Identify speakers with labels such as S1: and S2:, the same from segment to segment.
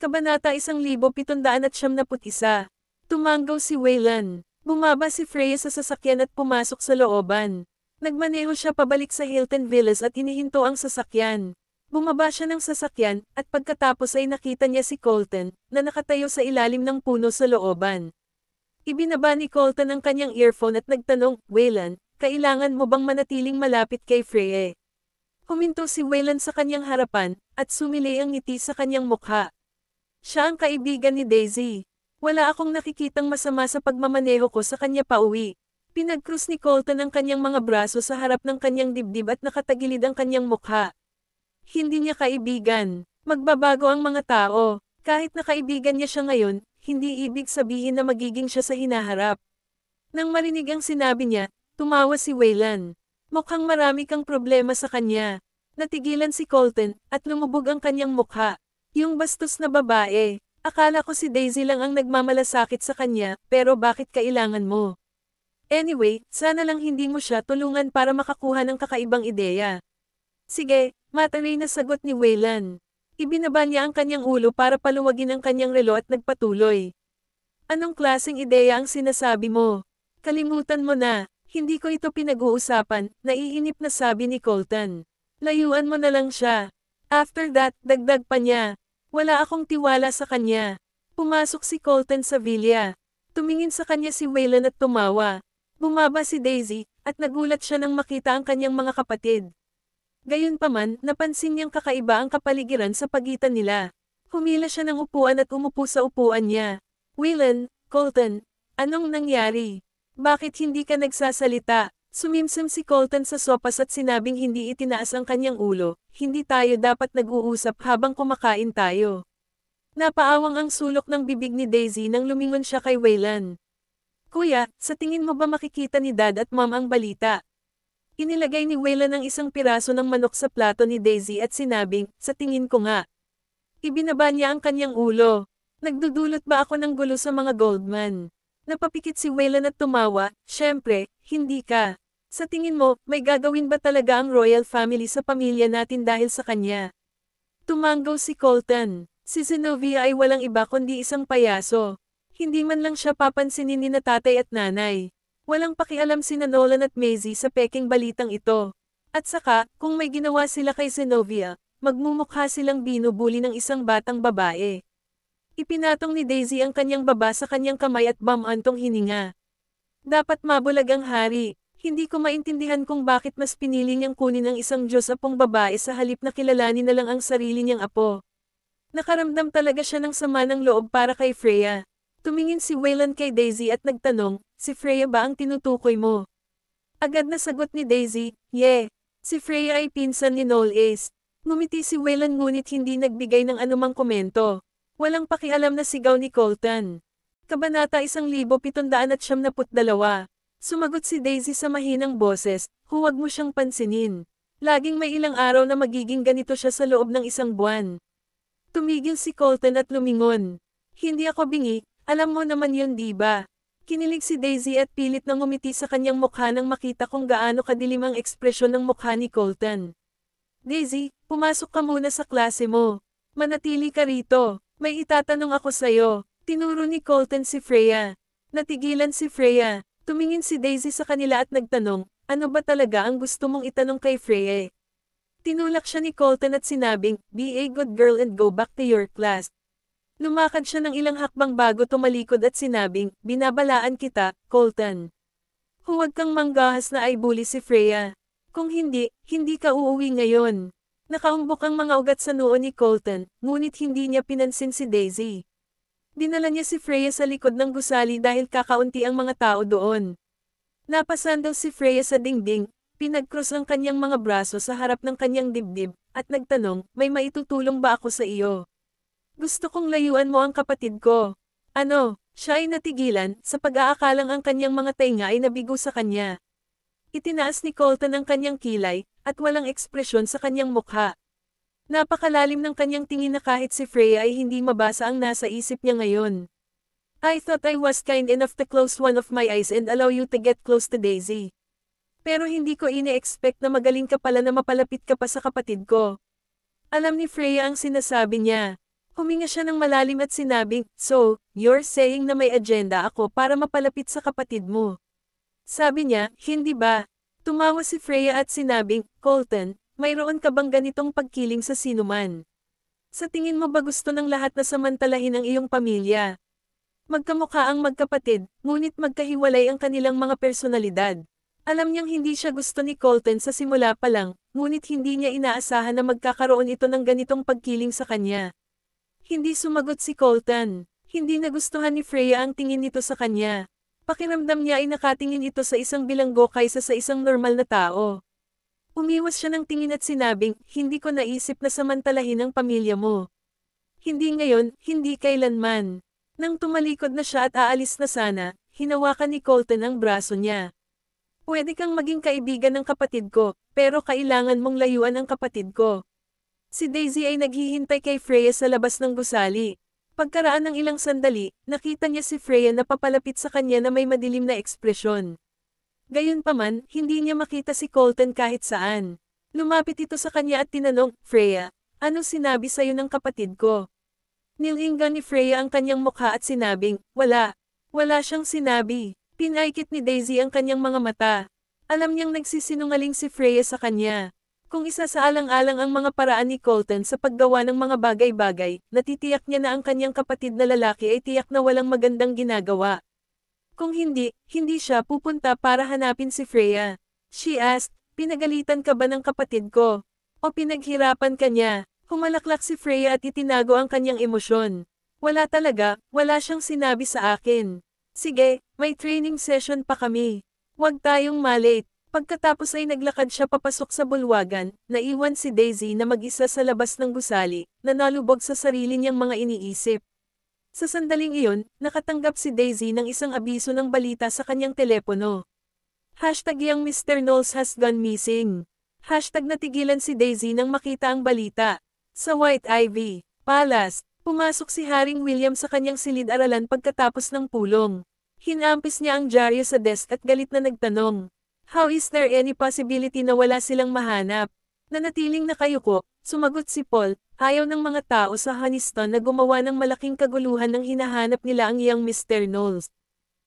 S1: Kabanata 1771. Tumanggaw si Waylan. Bumaba si Freya sa sasakyan at pumasok sa looban. Nagmaneho siya pabalik sa Hilton Villas at inihinto ang sasakyan. Bumaba siya ng sasakyan, at pagkatapos ay nakita niya si Colton, na nakatayo sa ilalim ng puno sa looban. Ibinaba ni Colton ang kanyang earphone at nagtanong, "Waylan, kailangan mo bang manatiling malapit kay Freya?" Huminto si Waylan sa kanyang harapan, at sumili ang ngiti sa kanyang mukha. Siya ang kaibigan ni Daisy. Wala akong nakikitang masama sa pagmamaneho ko sa kanya pauwi. Pinagkrus ni Colton ang kanyang mga braso sa harap ng kanyang dibdib at nakatagilid ang kanyang mukha. Hindi niya kaibigan. Magbabago ang mga tao. Kahit na kaibigan niya siya ngayon, hindi ibig sabihin na magiging siya sa hinaharap. Nang marinig ang sinabi niya, tumawa si Waylan. Mukhang marami kang problema sa kanya. Natigilan si Colton, at lumubog ang kanyang mukha. Yung bastos na babae. Akala ko si Daisy lang ang nagmamalasakit sa kanya, pero bakit kailangan mo? Anyway, sana lang hindi mo siya tulungan para makakuha ng kakaibang ideya. Sige, matalay na sagot ni Waylan. Ibinaba niya ang kanyang ulo para paluwagin ang kanyang relo at nagpatuloy. Anong klaseng ideya ang sinasabi mo? Kalimutan mo na, hindi ko ito pinag-uusapan, naiinip na sabi ni Colton. Layuan mo na lang siya. After that, dagdag pa niya. Wala akong tiwala sa kanya. Pumasok si Colton sa villa. Tumingin sa kanya si Waylan at tumawa. Bumaba si Daisy, at nagulat siya nang makita ang kanyang mga kapatid. Gayunpaman, napansin niyang kakaiba ang kapaligiran sa pagitan nila. Humila siya ng upuan at umupo sa upuan niya. Waylan, Colton, anong nangyari? Bakit hindi ka nagsasalita? Sumimsim si Colton sa sopas at sinabing hindi itinaas ang kanyang ulo, hindi tayo dapat nag-uusap habang kumakain tayo. Napaawang ang sulok ng bibig ni Daisy nang lumingon siya kay Waylan. Kuya, sa tingin mo ba makikita ni Dad at Mom ang balita? Inilagay ni Waylan ang isang piraso ng manok sa plato ni Daisy at sinabing, sa tingin ko nga. Ibinaba niya ang kanyang ulo. Nagdudulot ba ako ng gulo sa mga Goldman? Napapikit si Waylan at tumawa, syempre, hindi ka. Sa tingin mo, may gagawin ba talaga ang royal family sa pamilya natin dahil sa kanya? Tumanggaw si Colton. Si Zenobia ay walang iba kundi isang payaso. Hindi man lang siya papansinin ni na tatay at nanay. Walang pakialam sina Nolan at Maisie sa peking balitang ito. At saka, kung may ginawa sila kay Zenobia, magmumukha silang binubuli ng isang batang babae. Ipinatong ni Daisy ang kanyang baba sa kanyang kamay at bamantong hininga. Dapat mabulag ang hari. Hindi ko maintindihan kung bakit mas pinili niyang kunin ang isang Diyos-apong babae sa halip na kilalanin na lang ang sarili niyang apo. Nakaramdam talaga siya ng sama ng loob para kay Freya. Tumingin si Waylan kay Daisy at nagtanong, si Freya ba ang tinutukoy mo? Agad na sagot ni Daisy, yeah. Si Freya ay pinsan ni Noel Ace. Ngumiti si Waylan ngunit hindi nagbigay ng anumang komento. Walang pakialam na sigaw ni Colton. Kabanata 1772. Sumagot si Daisy sa mahinang boses, huwag mo siyang pansinin. Laging may ilang araw na magiging ganito siya sa loob ng isang buwan. Tumigil si Colton at lumingon. Hindi ako bingi, alam mo naman yun diba? Kinilig si Daisy at pilit na ngumiti sa kanyang mukha nang makita kung gaano kadilim ang ekspresyon ng mukha ni Colton. Daisy, pumasok ka muna sa klase mo. Manatili ka rito. May itatanong ako sa'yo. Tinuro ni Colton si Freya. Natigilan si Freya. Tumingin si Daisy sa kanila at nagtanong, ano ba talaga ang gusto mong itanong kay Freya? Tinulak siya ni Colton at sinabing, be a good girl and go back to your class. Lumakad siya ng ilang hakbang bago tumalikod at sinabing, binabalaan kita, Colton. Huwag kang manggahas na ay bully si Freya. Kung hindi, hindi ka uuwi ngayon. Nakaumbok ang mga ugat sa noo ni Colton, ngunit hindi niya pinansin si Daisy. Dinala niya si Freya sa likod ng gusali dahil kakaunti ang mga tao doon. Napasandal si Freya sa dingding, pinagkrus ang kanyang mga braso sa harap ng kanyang dibdib, at nagtanong, may maitutulong ba ako sa iyo? Gusto kong layuan mo ang kapatid ko. Ano, siya ay natigilan, sa pag-aakalang ang kanyang mga tainga ay nabigo sa kanya. Itinaas ni Colton ang kanyang kilay, at walang ekspresyon sa kanyang mukha. Napakalalim ng kanyang tingin na kahit si Freya ay hindi mabasa ang nasa isip niya ngayon. I thought I was kind enough to close one of my eyes and allow you to get close to Daisy. Pero hindi ko ine-expect na magaling ka pala na mapalapit ka pa sa kapatid ko. Alam ni Freya ang sinasabi niya. Huminga siya ng malalim at sinabing, "So, you're saying na may agenda ako para mapalapit sa kapatid mo?" Sabi niya, "Hindi ba?" Tumawa si Freya at sinabing, "Colton, mayroon ka bang ganitong pagkiling sa sinuman? Sa tingin mo ba gusto ng lahat na samantalahin ang iyong pamilya? Magkamukha ang magkapatid, ngunit magkahiwalay ang kanilang mga personalidad. Alam niyang hindi siya gusto ni Colton sa simula pa lang, ngunit hindi niya inaasahan na magkakaroon ito ng ganitong pagkiling sa kanya. Hindi sumagot si Colton. Hindi nagustuhan ni Freya ang tingin nito sa kanya. Pakiramdam niya ay nakatingin ito sa isang bilanggo kaysa sa isang normal na tao. Umiwas siya ng tingin at sinabing, "Hindi ko naisip na samantalahin ang pamilya mo. Hindi ngayon, hindi kailanman." Nang tumalikod na siya at aalis na sana, hinawakan ni Colton ang braso niya. "Pwede kang maging kaibigan ng kapatid ko, pero kailangan mong layuan ang kapatid ko." Si Daisy ay naghihintay kay Freya sa labas ng gusali. Pagkaraan ng ilang sandali, nakita niya si Freya na papalapit sa kanya na may madilim na ekspresyon. Gayunpaman, hindi niya makita si Colton kahit saan. Lumapit ito sa kanya at tinanong, "Freya, ano sinabi sa'yo ng kapatid ko?" Nilinggan ni Freya ang kanyang mukha at sinabing, "Wala. Wala siyang sinabi." Pinaikit ni Daisy ang kanyang mga mata. Alam niyang nagsisinungaling si Freya sa kanya. Kung isasaalang-alang ang mga paraan ni Colton sa paggawa ng mga bagay-bagay, natitiyak niya na ang kanyang kapatid na lalaki ay tiyak na walang magandang ginagawa. Kung hindi, hindi siya pupunta para hanapin si Freya. She asked, "Pinagalitan ka ba ng kapatid ko? O pinaghirapan ka niya?" Humalaklak si Freya at itinago ang kanyang emosyon. "Wala talaga, wala siyang sinabi sa akin. Sige, may training session pa kami. Huwag tayong malate." Pagkatapos ay naglakad siya papasok sa bulwagan, naiwan si Daisy na mag-isa sa labas ng gusali, na nalubog sa sarili niyang mga iniisip. Sa sandaling iyon, nakatanggap si Daisy ng isang abiso ng balita sa kanyang telepono. #Young Mr. Knowles has gone missing. #Natigilan si Daisy nang makita ang balita. Sa White Ivy Palace, pumasok si Haring William sa kanyang silid-aralan pagkatapos ng pulong. Hinampis niya ang dyaryo sa desk at galit na nagtanong, "How is there any possibility na wala silang mahanap?" Nanatiling nakayuko, sumagot si Paul, "Ayaw ng mga tao sa Honiston na gumawa ng malaking kaguluhan nang hinahanap nila ang young Mr. Knowles.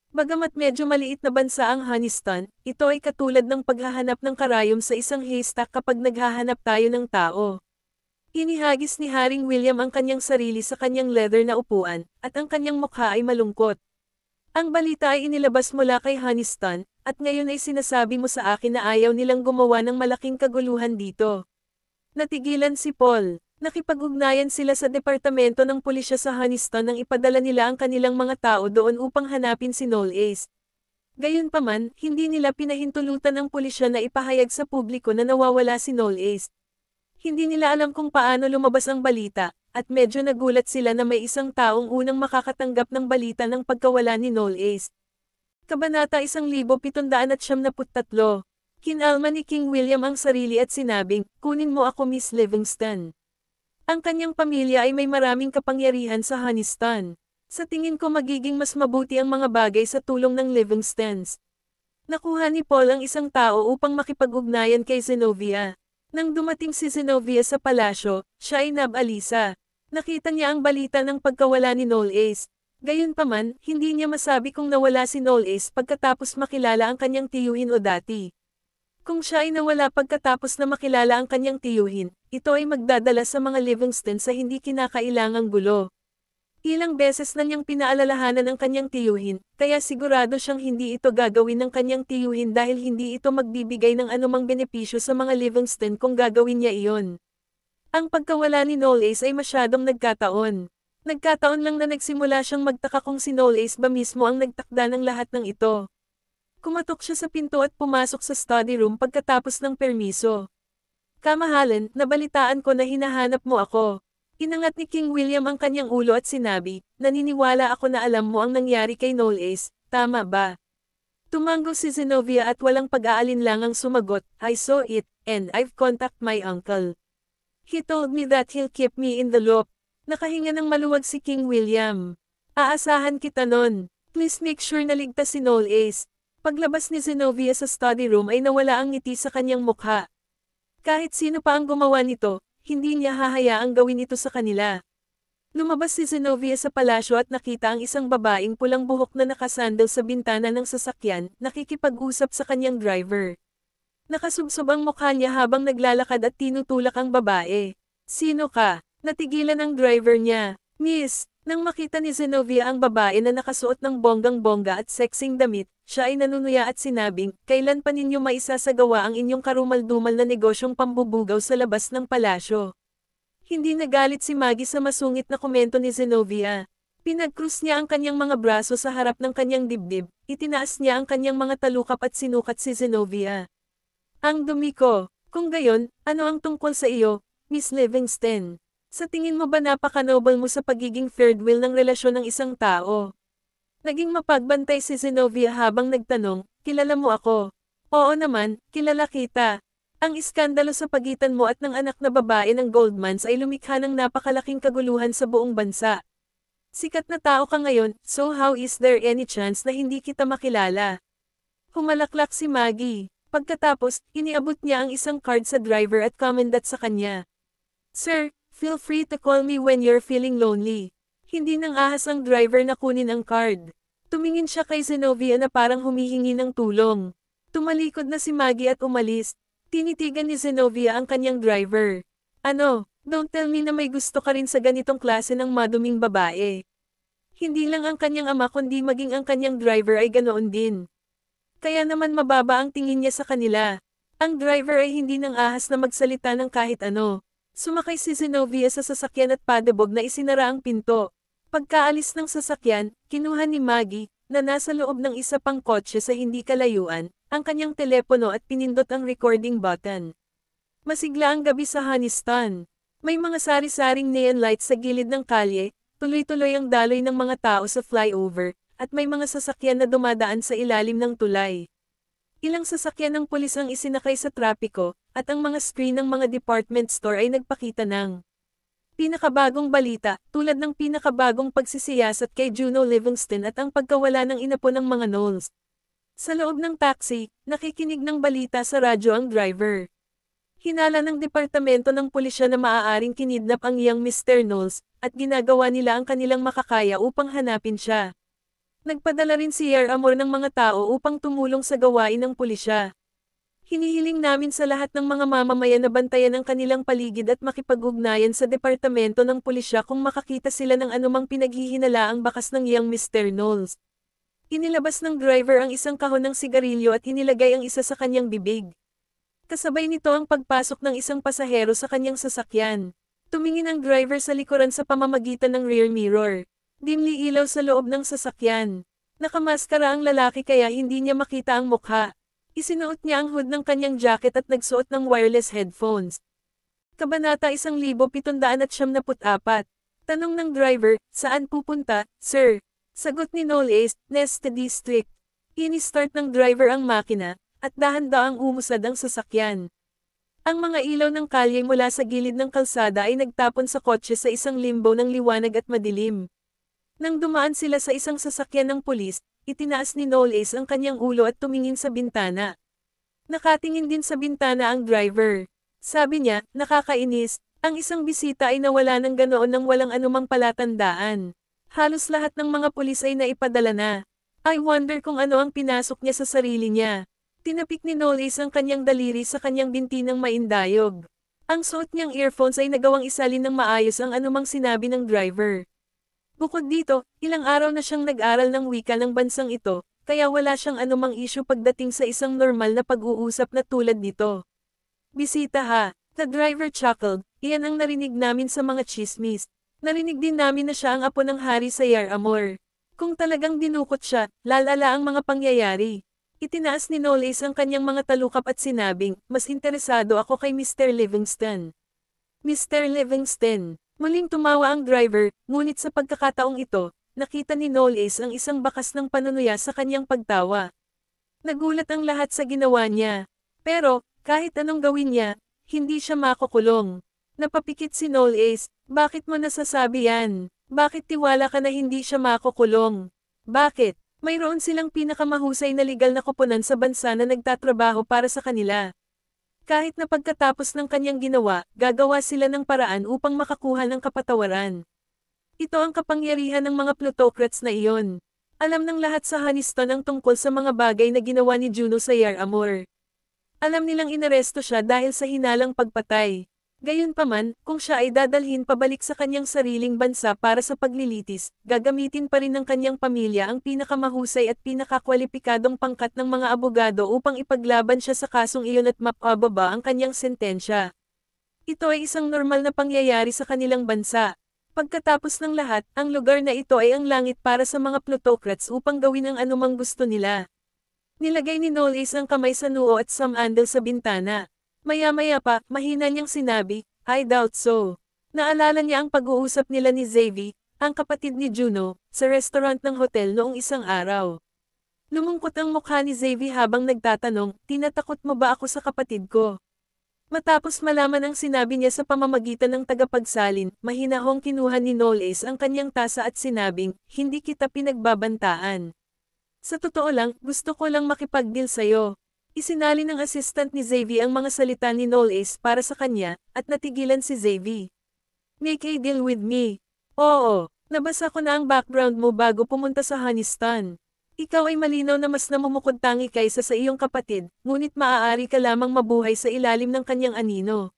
S1: Bagamat medyo maliit na bansa ang Honiston, ito ay katulad ng paghahanap ng karayom sa isang haystack kapag naghahanap tayo ng tao." Inihagis ni Haring William ang kanyang sarili sa kanyang leather na upuan, at ang kanyang mukha ay malungkot. "Ang balita ay inilabas mula kay Honiston, at ngayon ay sinasabi mo sa akin na ayaw nilang gumawa ng malaking kaguluhan dito." Natigilan si Paul. Nakipag-ugnayan sila sa departamento ng pulisya sa Honiston nang ipadala nila ang kanilang mga tao doon upang hanapin si Knowles. Gayunpaman, hindi nila pinahintulutan ang pulisya na ipahayag sa publiko na nawawala si Knowles. Hindi nila alam kung paano lumabas ang balita, at medyo nagulat sila na may isang taong unang makakatanggap ng balita ng pagkawala ni Knowles. Kabanata 1773. Kinalma ni King William ang sarili at sinabing, "Kunin mo ako, Miss Livingston." Ang kanyang pamilya ay may maraming kapangyarihan sa Honiston. Sa tingin ko magiging mas mabuti ang mga bagay sa tulong ng Livingstons. Nakuha ni Paul ang isang tao upang makipag-ugnayan kay Zenobia. Nang dumating si Zenobia sa palasyo, siya ay nabalisa. Nakita niya ang balita ng pagkawala ni Knowles. Gayunpaman, hindi niya masabi kung nawala si Knowles pagkatapos makilala ang kanyang tiyuhin o dati. Kung siya ay nawala pagkatapos na makilala ang kanyang tiyuhin, ito ay magdadala sa mga Livingston sa hindi kinakailangang gulo. Ilang beses na niyang pinaalalahanan ang kanyang tiyuhin, kaya sigurado siyang hindi ito gagawin ng kanyang tiyuhin dahil hindi ito magbibigay ng anumang benepisyo sa mga Livingston kung gagawin niya iyon. Ang pagkawala ni Knowles ay masyadong nagkataon. Nagkataon lang na nagsimula siyang magtaka kung si Knowles ba mismo ang nagtakda ng lahat ng ito. Kumatok siya sa pinto at pumasok sa study room pagkatapos ng permiso. "Kamahalan, nabalitaan ko na hinahanap mo ako." Inangat ni King William ang kanyang ulo at sinabi, "Naniniwala ako na alam mo ang nangyari kay Knowles, tama ba?" Tumango si Zenobia at walang pag-aalinlangang sumagot, "I saw it, and I've contacted my uncle. He told me that he'll keep me in the loop." Nakahinga ng maluwag si King William. "Aasahan kita nun. Please make sure na ligtas si Knowles." Paglabas ni Zenobia sa study room ay nawala ang ngiti sa kanyang mukha. Kahit sino pa ang gumawa nito, hindi niya hahayaang gawin ito sa kanila. Lumabas si Zenobia sa palasyo at nakita ang isang babaeng pulang buhok na nakasandal sa bintana ng sasakyan, nakikipag-usap sa kanyang driver. Nakasubsob ang mukha niya habang naglalakad at tinutulak ang babae. Sino ka? Natigilan ang driver niya. Miss, nang makita ni Zenobia ang babae na nakasuot ng bonggang-bongga at sexing damit, siya ay nanunuya at sinabing, kailan pa ninyo maisasagawa ang inyong karumal-dumal na negosyong pambubugaw sa labas ng palasyo? Hindi nagalit si Maggie sa masungit na komento ni Zenobia. Pinagkrus niya ang kanyang mga braso sa harap ng kanyang dibdib, itinaas niya ang kanyang mga talukap at sinukat si Zenobia. Ang dumi ko. Kung gayon, ano ang tungkol sa iyo, Miss Livingston? Sa tingin mo ba napaka-noble mo sa pagiging third wheel ng relasyon ng isang tao? Naging mapagbantay si Zenobia habang nagtanong, kilala mo ako? Oo naman, kilala kita. Ang iskandalo sa pagitan mo at ng anak na babae ng Goldmans ay lumikha ng napakalaking kaguluhan sa buong bansa. Sikat na tao ka ngayon, so how is there any chance na hindi kita makilala? Humalaklak si Maggie. Pagkatapos, iniabot niya ang isang card sa driver at commendat sa kanya. Sir, feel free to call me when you're feeling lonely. Hindi nang ahas ang driver na kunin ang card. Tumingin siya kay Zenobia na parang humihingi ng tulong. Tumalikod na si Maggie at umalis. Tinitigan ni Zenobia ang kanyang driver. Ano, don't tell me na may gusto ka rin sa ganitong klase ng maduming babae. Hindi lang ang kanyang ama kundi maging ang kanyang driver ay ganoon din. Kaya naman mababa ang tingin niya sa kanila. Ang driver ay hindi nang ahas na magsalita ng kahit ano. Sumakay si Zenobia sa sasakyan at padebog na isinara ang pinto. Pagkaalis ng sasakyan, kinuha ni Maggie, na nasa loob ng isa pang kotse sa hindi kalayuan, ang kanyang telepono at pinindot ang recording button. Masigla ang gabi sa Honeyston. May mga sari-saring neon lights sa gilid ng kalye, tuloy-tuloy ang daloy ng mga tao sa flyover, at may mga sasakyan na dumadaan sa ilalim ng tulay. Ilang sasakyan ng pulis ang isinakay sa trapiko, at ang mga screen ng mga department store ay nagpakita ng pinakabagong balita, tulad ng pinakabagong pagsisiyasat kay Juno Livingston at ang pagkawala ng inapo ng mga Knowles. Sa loob ng taxi, nakikinig ng balita sa radyo ang driver. Hinala ng departamento ng pulisya na maaaring kinidnap ang iyang Mr. Knowles, at ginagawa nila ang kanilang makakaya upang hanapin siya. Nagpadala rin si Air Amor ng mga tao upang tumulong sa gawain ng pulisya. Hinihiling namin sa lahat ng mga mamamayan na bantayan ang kanilang paligid at makipag-ugnayan sa departamento ng pulisya kung makakita sila ng anumang pinaghihinalaang bakas ng iyang Mr. Knowles. Inilabas ng driver ang isang kahon ng sigarilyo at inilagay ang isa sa kanyang bibig. Kasabay nito ang pagpasok ng isang pasahero sa kanyang sasakyan. Tumingin ang driver sa likuran sa pamamagitan ng rear mirror. Dimli ilaw sa loob ng sasakyan. Nakamaskara ang lalaki kaya hindi niya makita ang mukha. Isinuot niya ang hood ng kanyang jacket at nagsuot ng wireless headphones. Kabanata 1774. Tanong ng driver, saan pupunta, sir? Sagot ni Knowles, Neste District. Ini-start ng driver ang makina, at dahan-daang umusad ang sasakyan. Ang mga ilaw ng kalye mula sa gilid ng kalsada ay nagtapon sa kotse sa isang limbo ng liwanag at madilim. Nang dumaan sila sa isang sasakyan ng pulis, itinaas ni Knowles ang kanyang ulo at tumingin sa bintana. Nakatingin din sa bintana ang driver. Sabi niya, nakakainis, ang isang bisita ay nawala ng ganoon nang walang anumang palatandaan. Halos lahat ng mga pulis ay naipadala na. I wonder kung ano ang pinasok niya sa sarili niya. Tinapik ni Knowles ang kanyang daliri sa kanyang binti ng maindayog. Ang suot niyang earphones ay nagawang isalin ng maayos ang anumang sinabi ng driver. Bukod dito, ilang araw na siyang nag-aral ng wika ng bansang ito, kaya wala siyang anumang issue pagdating sa isang normal na pag-uusap na tulad nito. Bisita ha, the driver chuckled, iyan ang narinig namin sa mga chismis. Narinig din namin na siya ang apo ng hari sa Air Amor. Kung talagang dinukot siya, lalala ang mga pangyayari. Itinaas ni Knowles ang kanyang mga talukap at sinabing, mas interesado ako kay Mr. Livingston. Mr. Livingston. Muling tumawa ang driver, ngunit sa pagkakataong ito, nakita ni Knowles ang isang bakas ng panunuya sa kanyang pagtawa. Nagulat ang lahat sa ginawa niya. Pero, kahit anong gawin niya, hindi siya makukulong. Napapikit si Knowles, bakit mo nasasabi yan? Bakit tiwala ka na hindi siya makukulong? Bakit? Mayroon silang pinakamahusay na legal na koponan sa bansa na nagtatrabaho para sa kanila. Kahit na pagkatapos ng kanyang ginawa, gagawa sila ng paraan upang makakuha ng kapatawaran. Ito ang kapangyarihan ng mga plutocrats na iyon. Alam ng lahat sa Haniston ang tungkol sa mga bagay na ginawa ni Juno sa Yar Amor. Alam nilang inaresto siya dahil sa hinalang pagpatay. Gayunpaman, kung siya ay dadalhin pabalik sa kanyang sariling bansa para sa paglilitis, gagamitin pa rin ng kanyang pamilya ang pinakamahusay at pinakakwalipikadong pangkat ng mga abogado upang ipaglaban siya sa kasong iyon at mapababa ang kanyang sentensya. Ito ay isang normal na pangyayari sa kanilang bansa. Pagkatapos ng lahat, ang lugar na ito ay ang langit para sa mga plutocrats upang gawin ang anumang gusto nila. Nilagay ni Knowles ang kamay sa noo at sumandal sa bintana. Maya-maya pa, mahina niyang sinabi, I doubt so. Naalala niya ang pag-uusap nila ni Xavi, ang kapatid ni Juno, sa restaurant ng hotel noong isang araw. Lumungkot ang mukha ni Xavi habang nagtatanong, tinatakot mo ba ako sa kapatid ko? Matapos malaman ang sinabi niya sa pamamagitan ng tagapagsalin, mahinahong kinuha ni Knowles ang kanyang tasa at sinabing, hindi kita pinagbabantaan. Sa totoo lang, gusto ko lang makipag-deal sa'yo. Isinali ng assistant ni Xavi ang mga salita ni Knowles para sa kanya, at natigilan si Xavi. Make a deal with me. Oo, nabasa ko na ang background mo bago pumunta sa Haniston. Ikaw ay malinaw na mas namumukod-tangi kaysa sa iyong kapatid, ngunit maaari ka lamang mabuhay sa ilalim ng kanyang anino.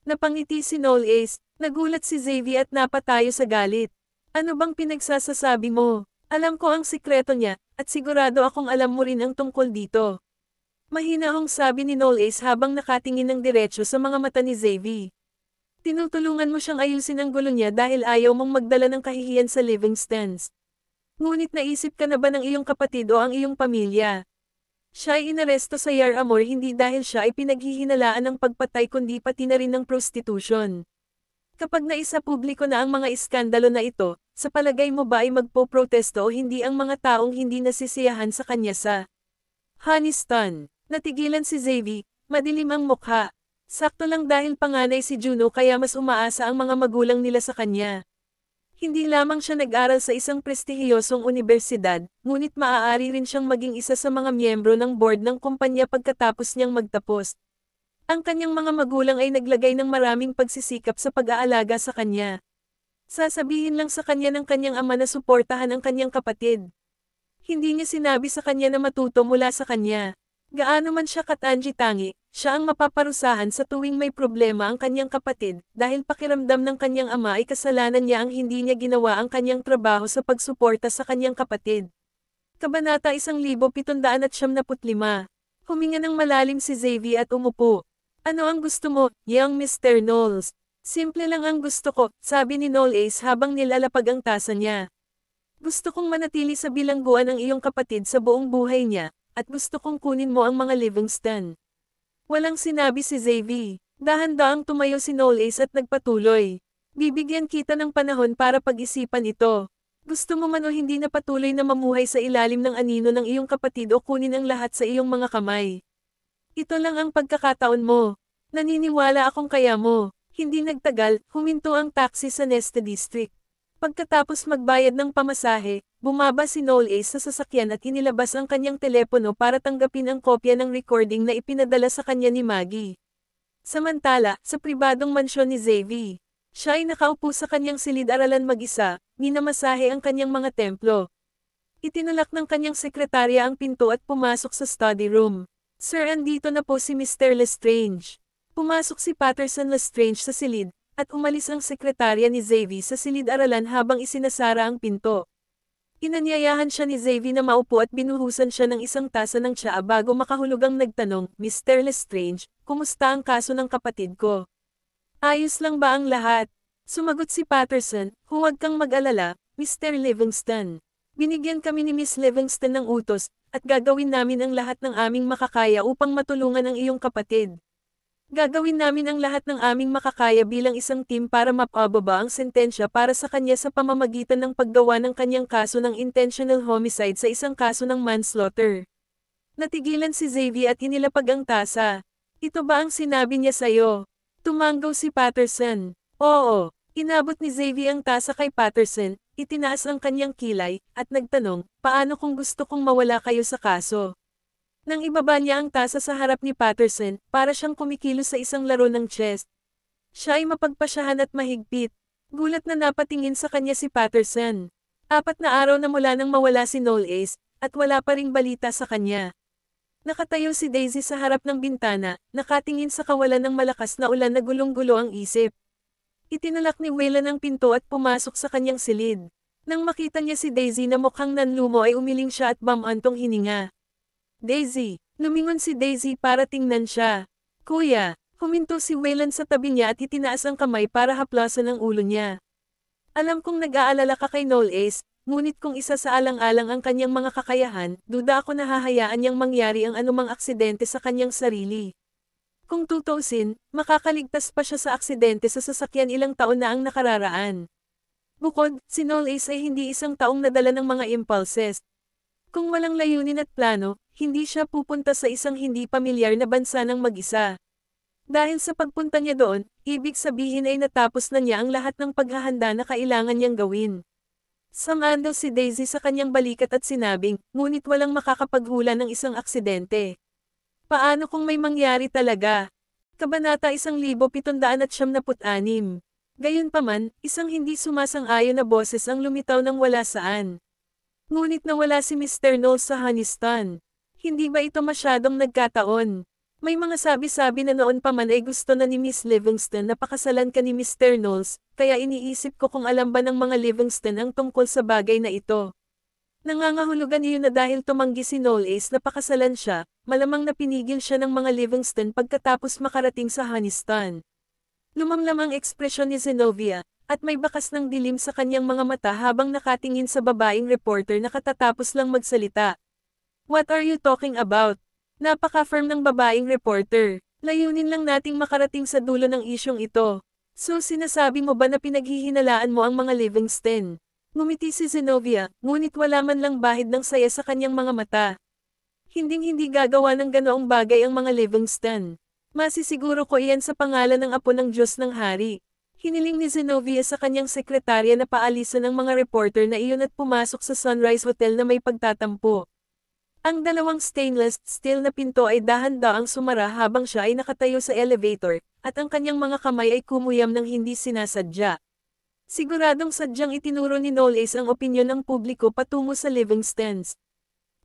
S1: Napangiti si Knowles, nagulat si Xavi at napatayo sa galit. Ano bang pinagsasasabi mo? Alam ko ang sikreto niya, at sigurado akong alam mo rin ang tungkol dito. Mahinahong sabi ni Knowles habang nakatingin ng diretsyo sa mga mata ni Xavi. Tinutulungan mo siyang ayusin ang gulo niya dahil ayaw mong magdala ng kahihiyan sa Livingstons. Ngunit naisip ka na ba ng iyong kapatid o ang iyong pamilya? Siya ay inaresto sa Yar Amor hindi dahil siya ay pinaghihinalaan ng pagpatay kundi pati na rin ng prostitution. Kapag naisa publiko na ang mga iskandalo na ito, sa palagay mo ba ay magpo-protesto o hindi ang mga taong hindi nasisiyahan sa kanya sa Haniston? Natigilan si Xavi, madilim ang mukha. Sakto lang dahil panganay si Juno kaya mas umaasa ang mga magulang nila sa kanya. Hindi lamang siya nag-aral sa isang prestihiyosong unibersidad, ngunit maaari rin siyang maging isa sa mga miyembro ng board ng kumpanya pagkatapos niyang magtapos. Ang kanyang mga magulang ay naglagay ng maraming pagsisikap sa pag-aalaga sa kanya. Sasabihin lang sa kanya ng kanyang ama na suportahan ang kanyang kapatid. Hindi niya sinabi sa kanya na matuto mula sa kanya. Gaano man siya katangi-tangi, siya ang mapaparusahan sa tuwing may problema ang kanyang kapatid, dahil pakiramdam ng kanyang ama ay kasalanan niya ang hindi niya ginawa ang kanyang trabaho sa pagsuporta sa kanyang kapatid. Kabanata 1775. Huminga ng malalim si Xavi at umupo. Ano ang gusto mo, young Mr. Knowles? Simple lang ang gusto ko, sabi ni Knowles habang nilalapag ang tasa niya. Gusto kong manatili sa bilangguan ng iyong kapatid sa buong buhay niya, at gusto kong kunin mo ang mga Livingston. Walang sinabi si Xavi. Dahan-daang tumayo si Knowles at nagpatuloy. Bibigyan kita ng panahon para pag-isipan ito. Gusto mo man o hindi na patuloy na mamuhay sa ilalim ng anino ng iyong kapatid o kunin ang lahat sa iyong mga kamay. Ito lang ang pagkakataon mo. Naniniwala akong kaya mo. Hindi nagtagal, huminto ang taxi sa Neste District. Pagkatapos magbayad ng pamasahe, bumaba si Knowles sa sasakyan at inilabas ang kanyang telepono para tanggapin ang kopya ng recording na ipinadala sa kanya ni Maggie. Samantala, sa pribadong mansyon ni Xavi, siya ay nakaupo sa kanyang silid-aralan mag-isa, minamasahe ang kanyang mga templo. Itinulak ng kanyang sekretarya ang pinto at pumasok sa study room. Sir, andito na po si Mr. Lestrange. Pumasok si Patterson Lestrange sa silid, at umalis ang sekretarya ni Xavi sa silid-aralan habang isinasara ang pinto. Inanyayahan siya ni Xavi na maupo at binuhusan siya ng isang tasa ng tsaa bago makahulugang nagtanong, Mr. Lestrange, kumusta ang kaso ng kapatid ko? Ayos lang ba ang lahat? Sumagot si Patterson, huwag kang mag-alala, Mr. Livingston. Binigyan kami ni Miss Livingston ng utos, at gagawin namin ang lahat ng aming makakaya upang matulungan ang iyong kapatid. Gagawin namin ang lahat ng aming makakaya bilang isang team para mapababa ang sentensya para sa kanya sa pamamagitan ng paggawa ng kanyang kaso ng intentional homicide sa isang kaso ng manslaughter. Natigilan si Xavi at inilapag ang tasa. Ito ba ang sinabi niya sa'yo? Tumanggaw si Patterson. Oo. Inabot ni Xavi ang tasa kay Patterson, itinaas ang kanyang kilay, at nagtanong, paano kung gusto kong mawala kayo sa kaso? Nang ibaba niya ang tasa sa harap ni Patterson, para siyang kumikilos sa isang laro ng chess. Siya ay mapagpasyahan at mahigpit. Gulat na napatingin sa kanya si Patterson. 4 na araw na mula nang mawala si Knowles, at wala pa ring balita sa kanya. Nakatayo si Daisy sa harap ng bintana, nakatingin sa kawalan ng malakas na ulan na gulong-gulo ang isip. Itinalak ni Waylon ang pinto at pumasok sa kanyang silid. Nang makita niya si Daisy na mukhang nanlumo ay umiling siya at bumantong hininga. Daisy, lumingon si Daisy para tingnan siya. Kuya, huminto si Waylon sa tabi niya at itinaas ang kamay para haplasan ang ulo niya. Alam kong nag-aalala ka kay Knowles, ngunit kung isa sa alang-alang ang kanyang mga kakayahan, duda ako na hahayaan niyang mangyari ang anumang aksidente sa kanyang sarili. Kung tutuusin, makakaligtas pa siya sa aksidente sa sasakyan ilang taon na ang nakararaan. Bukod, si Knowles ay hindi isang taong nadala ng mga impulses. Kung walang layunin at plano, hindi siya pupunta sa isang hindi pamilyar na bansa ng mag-isa. Dahil sa pagpunta niya doon, ibig sabihin ay natapos na niya ang lahat ng paghahanda na kailangan niyang gawin. Sumando si Daisy sa kanyang balikat at sinabing, ngunit walang makakapaghula ng isang aksidente. Paano kung may mangyari talaga? Kabanata 1776. Gayunpaman, isang hindi sumasang-ayon na boses ang lumitaw ng wala saan. Ngunit nawala si Mr. Knowles sa Honiston. Hindi ba ito masyadong nagkataon? May mga sabi-sabi na noon pa man ay gusto na ni Miss Livingston na pakasalan ka ni Mr. Knowles, kaya iniisip ko kung alam ba ng mga Livingston ang tungkol sa bagay na ito. Nangangahulugan iyon na dahil tumanggi si Knowles na pakasalan siya, malamang na pinigil siya ng mga Livingston pagkatapos makarating sa Honiston. Lumamlam ang ekspresyon ni Zenobia, at may bakas ng dilim sa kanyang mga mata habang nakatingin sa babaeng reporter na katatapos lang magsalita. What are you talking about? Napaka-firm ng babaeng reporter. Layunin lang nating makarating sa dulo ng isyong ito. So sinasabi mo ba na pinaghihinalaan mo ang mga Livingston? Ngumiti si Zenobia, ngunit wala man lang bahid ng saya sa kanyang mga mata. Hinding-hindi gagawa ng ganoong bagay ang mga Livingston. Masisiguro ko iyan sa pangalan ng apo ng Diyos ng Hari. Hiniling ni Zenobia sa kanyang sekretarya na paalisan ng mga reporter na iyon at pumasok sa Sunrise Hotel na may pagtatampo. Ang dalawang stainless steel na pinto ay dahan-daang sumara habang siya ay nakatayo sa elevator, at ang kanyang mga kamay ay kumuyam ng hindi sinasadya. Siguradong sadyang itinuro ni Knowles ang opinyon ng publiko patungo sa Livingstons.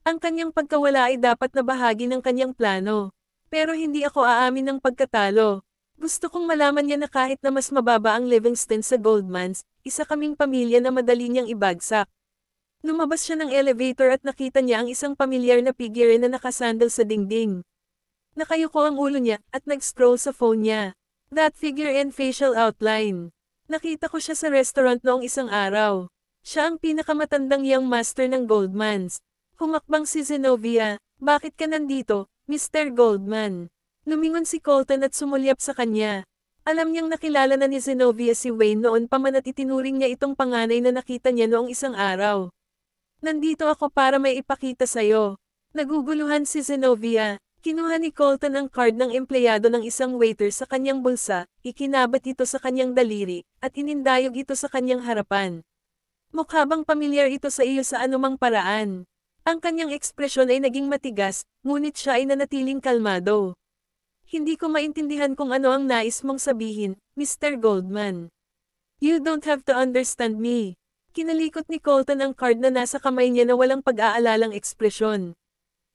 S1: Ang kanyang pagkawala ay dapat na bahagi ng kanyang plano. Pero hindi ako aamin ng pagkatalo. Gusto kong malaman niya na kahit na mas mababa ang Livingston sa Goldmans, isa kaming pamilya na madali niyang ibagsak. Lumabas siya ng elevator at nakita niya ang isang pamilyar na figure na nakasandal sa dingding. Nakayuko ang ulo niya at nag-scroll sa phone niya. That figure and facial outline. Nakita ko siya sa restaurant noong isang araw. Siya ang pinakamatandang young master ng Goldmans. Humakbang si Zenobia. Bakit ka nandito, Mr. Goldman? Lumingon si Colton at sumulyap sa kanya. Alam niyang nakilala na ni Zenobia si Wayne noon pa man at itinuring niya itong panganay na nakita niya noong isang araw. Nandito ako para may ipakita sa'yo. Naguguluhan si Zenobia. Kinuha ni Colton ang card ng empleyado ng isang waiter sa kanyang bulsa, ikinabat ito sa kanyang daliri, at inindayog ito sa kanyang harapan. Mukha bang pamilyar ito sa iyo sa anumang paraan? Ang kanyang ekspresyon ay naging matigas, ngunit siya ay nanatiling kalmado. Hindi ko maintindihan kung ano ang nais mong sabihin, Mr. Goldman. You don't have to understand me. Kinalikot ni Colton ang card na nasa kamay niya na walang pag-aalalang ekspresyon.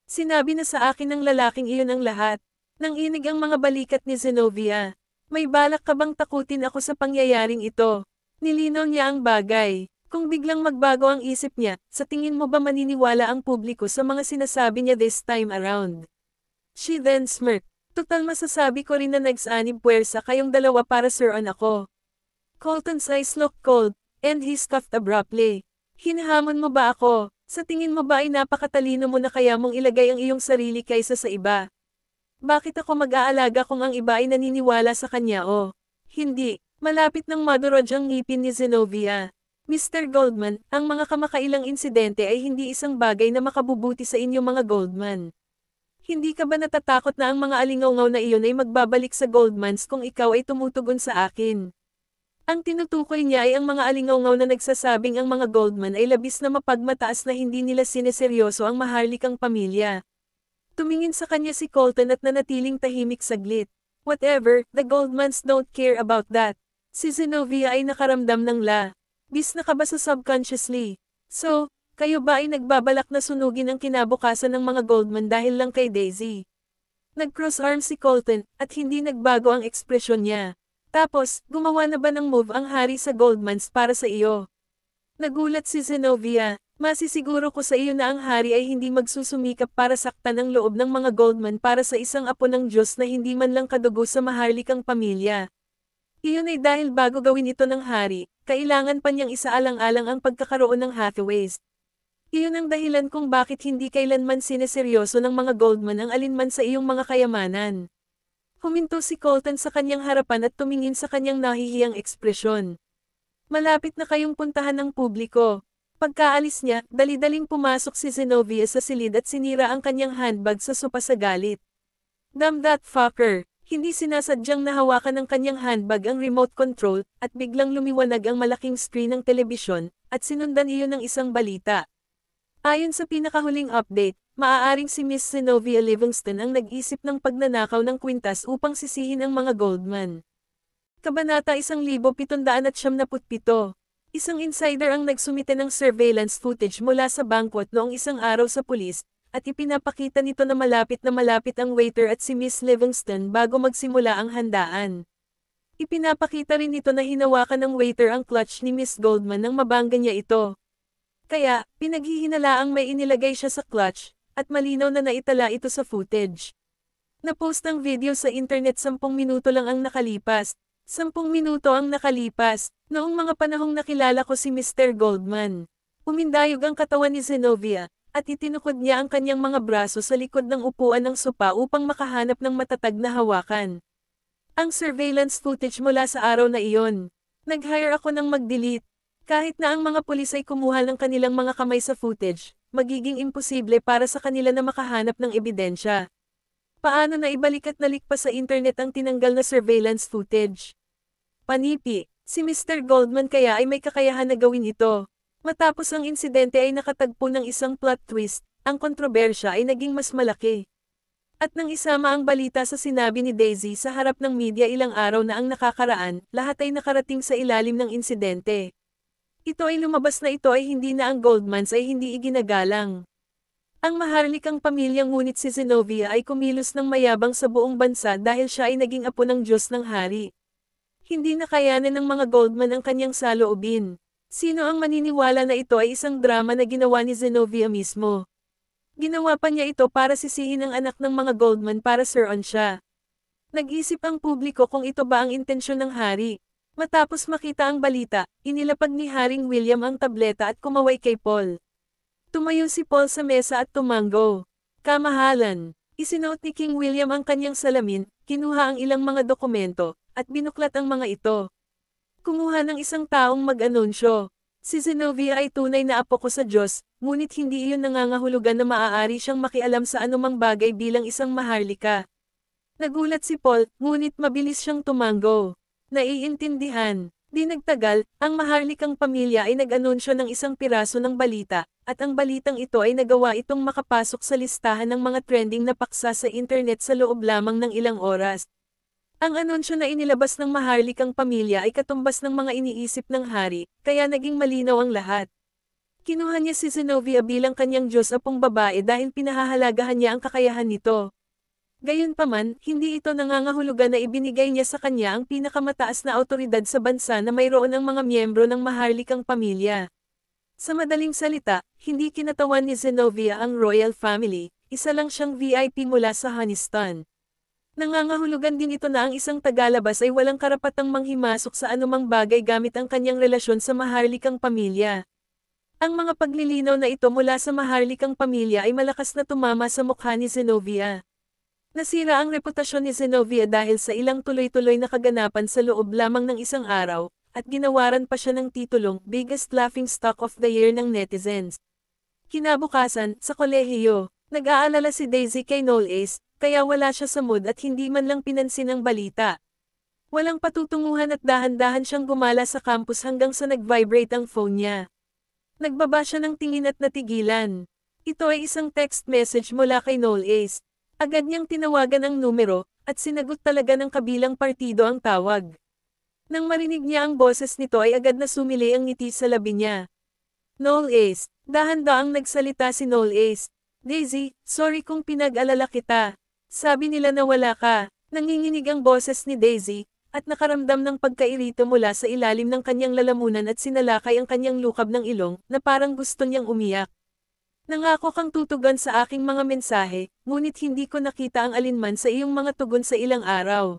S1: Sinabi na sa akin ng lalaking iyon ang lahat. Nang inig ang mga balikat ni Zenobia. May balak ka bang takutin ako sa pangyayaring ito? Nilinaw niya ang bagay. Kung biglang magbago ang isip niya, sa tingin mo ba maniniwala ang publiko sa mga sinasabi niya this time around? She then smirked. Total masasabi ko rin na nagsanib puwersa kayong dalawa para sir-on ako. Colton's eyes looked cold. And he scoffed abruptly. Hinahamon mo ba ako? Sa tingin mo ba ay napakatalino mo na kaya mong ilagay ang iyong sarili kaysa sa iba? Bakit ako mag-aalaga kung ang iba ay naniniwala sa kanya o? Hindi. Malapit ng madurog ang ngipin ni Zenobia. Mr. Goldman, ang mga kamakailang insidente ay hindi isang bagay na makabubuti sa inyo mga Goldman. Hindi ka ba natatakot na ang mga alingaw na iyon ay magbabalik sa Goldmans kung ikaw ay tumutugon sa akin? Ang tinutukoy niya ay ang mga alingaw na nagsasabing ang mga Goldman ay labis na mapagmataas na hindi nila sineseryoso ang maharlikang pamilya. Tumingin sa kanya si Colton at nanatiling tahimik saglit. Whatever, the Goldmans don't care about that. Si Zenobia ay nakaramdam ng bis na kaba sa subconsciously. So, kayo ba ay nagbabalak na sunugin ang kinabukasan ng mga Goldman dahil lang kay Daisy? Nag-cross arm si Colton, at hindi nagbago ang ekspresyon niya. Tapos, gumawa na ba ng move ang hari sa Goldmans para sa iyo? Nagulat si Zenobia, masisiguro ko sa iyo na ang hari ay hindi magsusumikap para saktan ang loob ng mga Goldman para sa isang apo ng Diyos na hindi man lang kadugo sa maharlikang pamilya. Iyon ay dahil bago gawin ito ng hari, kailangan pa niyang isaalang-alang ang pagkakaroon ng Hathaways. Iyon ang dahilan kung bakit hindi kailanman sineseryoso ng mga Goldman ang alinman sa iyong mga kayamanan. Huminto si Colton sa kanyang harapan at tumingin sa kanyang nahihiyang ekspresyon. Malapit na kayong puntahan ng publiko. Pagkaalis niya, dali-daling pumasok si Zenobia sa silid at sinira ang kanyang handbag sa sopa sa galit. Damn that fucker! Hindi sinasadyang nahawakan ng kanyang handbag ang remote control, at biglang lumiwanag ang malaking screen ng telebisyon, at sinundan iyon ng isang balita. Ayon sa pinakahuling update, maaaring si Miss Zenobia Livingston ang nag-isip ng pagnanakaw ng kwintas upang sisihin ang mga Goldman. Kabanata 1777. Isang insider ang nagsumite ng surveillance footage mula sa banquet noong isang araw sa pulis, at ipinapakita nito na malapit ang waiter at si Miss Livingston bago magsimula ang handaan. Ipinapakita rin nito na hinawakan ng waiter ang clutch ni Miss Goldman nang mabangga niya ito. Kaya, pinaghihinalaang may inilagay siya sa clutch, at malinaw na naitala ito sa footage. Napost ang video sa internet 10 minuto lang ang nakalipas. 10 minuto ang nakalipas, noong mga panahong nakilala ko si Mr. Goldman. Umindayog ang katawan ni Zenobia, at itinukod niya ang kanyang mga braso sa likod ng upuan ng sopa upang makahanap ng matatag na hawakan. Ang surveillance footage mula sa araw na iyon. Nag-hire ako ng mag-delete. Kahit na ang mga pulis ay kumuha ng kanilang mga kamay sa footage, magiging imposible para sa kanila na makahanap ng ebidensya. Paano na ibalik at nalikpas sa internet ang tinanggal na surveillance footage? Panipi, si Mr. Goldman kaya ay may kakayahan na gawin ito. Matapos ang insidente ay nakatagpo ng isang plot twist, ang kontrobersya ay naging mas malaki. At nang isama ang balita sa sinabi ni Daisy sa harap ng media ilang araw na ang nakakaraan, lahat ay nakarating sa ilalim ng insidente. Ito ay lumabas na ito ay hindi na ang Goldmans ay hindi iginagalang. Ang maharlikang pamilya ngunit si Zenobia ay kumilos ng mayabang sa buong bansa dahil siya ay naging apo ng Diyos ng Hari. Hindi nakayanan ng mga Goldman ang kanyang saloobin. Sino ang maniniwala na ito ay isang drama na ginawa ni Zenobia mismo? Ginawa pa niya ito para sisihin ang anak ng mga Goldman para sir-on siya. Nag-isip ang publiko kung ito ba ang intensyon ng hari. Matapos makita ang balita, inilapag ni Haring William ang tableta at kumaway kay Paul. Tumayo si Paul sa mesa at tumango. Kamahalan. Isinuot ni King William ang kanyang salamin, kinuha ang ilang mga dokumento, at binuklat ang mga ito. Kumuha ng isang taong mag-anunsyo. Si Zenobia ay tunay na apo ko sa Diyos, ngunit hindi iyon nangangahulugan na maaari siyang makialam sa anumang bagay bilang isang maharlika. Nagulat si Paul, ngunit mabilis siyang tumango. Naiintindihan. Di nagtagal, ang maharlikang pamilya ay nag-anunsyo ng isang piraso ng balita, at ang balitang ito ay nagawa itong makapasok sa listahan ng mga trending na paksa sa internet sa loob lamang ng ilang oras. Ang anunsyo na inilabas ng maharlikang pamilya ay katumbas ng mga iniisip ng hari, kaya naging malinaw ang lahat. Kinuha niya si Zenobia bilang kanyang Diyos apong babae dahil pinahahalagahan niya ang kakayahan nito. Gayunpaman, hindi ito nangangahulugan na ibinigay niya sa kanya ang pinakamataas na awtoridad sa bansa na mayroon ang mga miyembro ng maharlikang pamilya. Sa madaling salita, hindi kinatawan ni Zenobia ang royal family, isa lang siyang VIP mula sa Honiston. Nangangahulugan din ito na ang isang tagalabas ay walang karapatang manghimasok sa anumang bagay gamit ang kanyang relasyon sa maharlikang pamilya. Ang mga paglilinaw na ito mula sa maharlikang pamilya ay malakas na tumama sa mukha ni Zenobia. Nasira ang reputasyon ni Zenobia dahil sa ilang tuloy-tuloy na kaganapan sa loob lamang ng isang araw, at ginawaran pa siya ng titulong Biggest Laughingstock of the Year ng netizens. Kinabukasan, sa kolehiyo, nag-aalala si Daisy kay Knowles, kaya wala siya sa mood at hindi man lang pinansin ang balita. Walang patutunguhan at dahan-dahan siyang gumala sa campus hanggang sa nag-vibrate ang phone niya. Nagbaba siya ng tingin at natigilan. Ito ay isang text message mula kay Knowles. Agad niyang tinawagan ang numero, at sinagot talaga ng kabilang partido ang tawag. Nang marinig niya ang boses nito ay agad na sumili ang ngiti sa labi niya. Noel Ace, dahan-daang nagsalita si Noel Ace. Daisy, sorry kung pinag-alala kita. Sabi nila na wala ka. Nanginginig ang boses ni Daisy, at nakaramdam ng pagkairito mula sa ilalim ng kanyang lalamunan at sinalakay ang kanyang lukab ng ilong, na parang gusto niyang umiyak. Nangako kang tutugan sa aking mga mensahe, ngunit hindi ko nakita ang alinman sa iyong mga tugon sa ilang araw.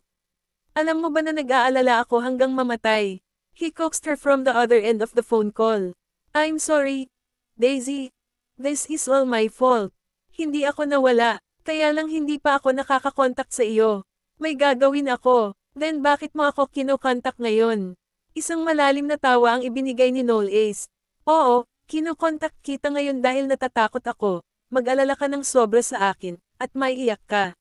S1: Alam mo ba na nag-aalala ako hanggang mamatay? He coaxed her from the other end of the phone call. I'm sorry, Daisy. This is all my fault. Hindi ako nawala, kaya lang hindi pa ako nakakakontak sa iyo. May gagawin ako. Then bakit mo ako kinokontak ngayon? Isang malalim na tawa ang ibinigay ni Noel Ace. Oo, kinokontak kita ngayon dahil natatakot ako. Mag-alala ka ng sobra sa akin, at maiiyak ka.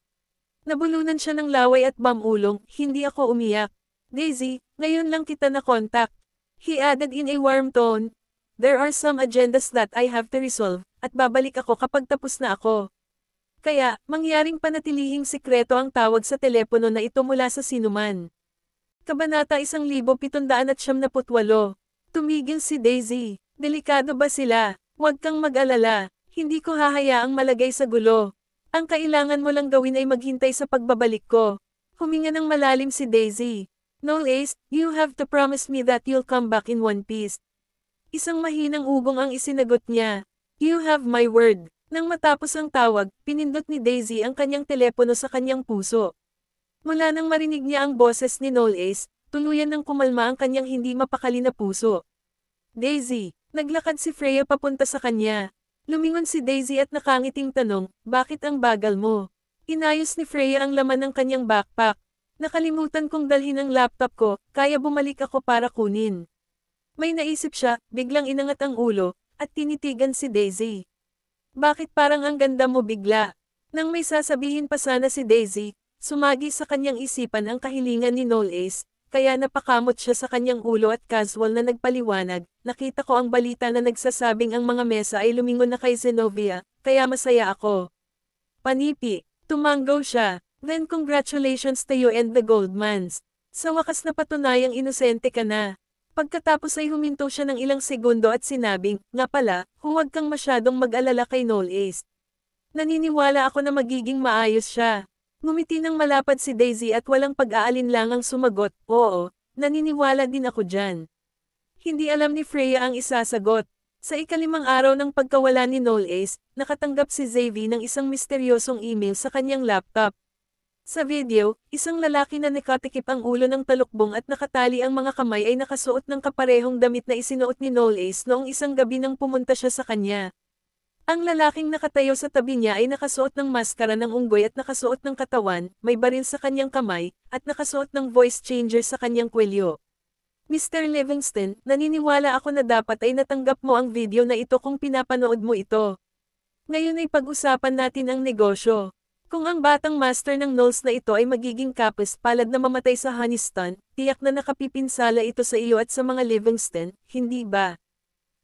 S1: Nabulunan siya ng laway at bamulong, hindi ako umiyak. Daisy, ngayon lang kita nakontak. He added in a warm tone. There are some agendas that I have to resolve, at babalik ako kapag tapos na ako. Kaya, mangyaring panatilihing sikreto ang tawag sa telepono na ito mula sa sinuman. Kabanata 1778. Tumigil si Daisy. Delikado ba sila? Huwag kang mag-alala. Hindi ko hahayaang malagay sa gulo. Ang kailangan mo lang gawin ay maghintay sa pagbabalik ko. Huminga ng malalim si Daisy. Noel Ace, you have to promise me that you'll come back in one piece. Isang mahinang ugong ang isinagot niya. You have my word. Nang matapos ang tawag, pinindot ni Daisy ang kanyang telepono sa kanyang puso. Mula nang marinig niya ang boses ni Noel Ace, tuluyan ng kumalma ang kanyang hindi mapakali na puso. Daisy, naglakad si Freya papunta sa kanya. Lumingon si Daisy at nakangiting tanong, bakit ang bagal mo? Inayos ni Freya ang laman ng kanyang backpack. Nakalimutan kong dalhin ang laptop ko, kaya bumalik ako para kunin. May naisip siya, biglang inangat ang ulo, at tinitigan si Daisy. Bakit parang ang ganda mo bigla? Nang may sasabihin pa sana si Daisy, sumagi sa kanyang isipan ang kahilingan ni Noel Ace, kaya napakamot siya sa kanyang ulo at casual na nagpaliwanag, nakita ko ang balita na nagsasabing ang mga mesa ay lumingon na kay Zenobia, kaya masaya ako. Panipi, tumanggaw siya, then congratulations to you and the Goldmans. Sa wakas na patunayang inosente ka na. Pagkatapos ay huminto siya ng ilang segundo at sinabing, nga pala, huwag kang masyadong mag-alala kay Noel Ace. Naniniwala ako na magiging maayos siya. Ngumiti ng malapad si Daisy at walang pag-aalinlangang sumagot, oo, naniniwala din ako dyan. Hindi alam ni Freya ang isasagot. Sa ikalimang araw ng pagkawala ni Noel Ace, nakatanggap si Xavier ng isang misteryosong email sa kanyang laptop. Sa video, isang lalaki na nakatikip ang ulo ng talukbong at nakatali ang mga kamay ay nakasuot ng kaparehong damit na isinuot ni Noel Ace noong isang gabi nang pumunta siya sa kanya. Ang lalaking nakatayo sa tabi niya ay nakasuot ng maskara ng unggoy at nakasuot ng katawan, may baril sa kanyang kamay, at nakasuot ng voice changer sa kanyang kwelyo. Mr. Livingston, naniniwala ako na dapat ay natanggap mo ang video na ito kung pinapanood mo ito. Ngayon ay pag-usapan natin ang negosyo. Kung ang batang master ng Knowles na ito ay magiging kapos palad na mamatay sa Honeyston, tiyak na nakapipinsala ito sa iyo at sa mga Livingston, hindi ba?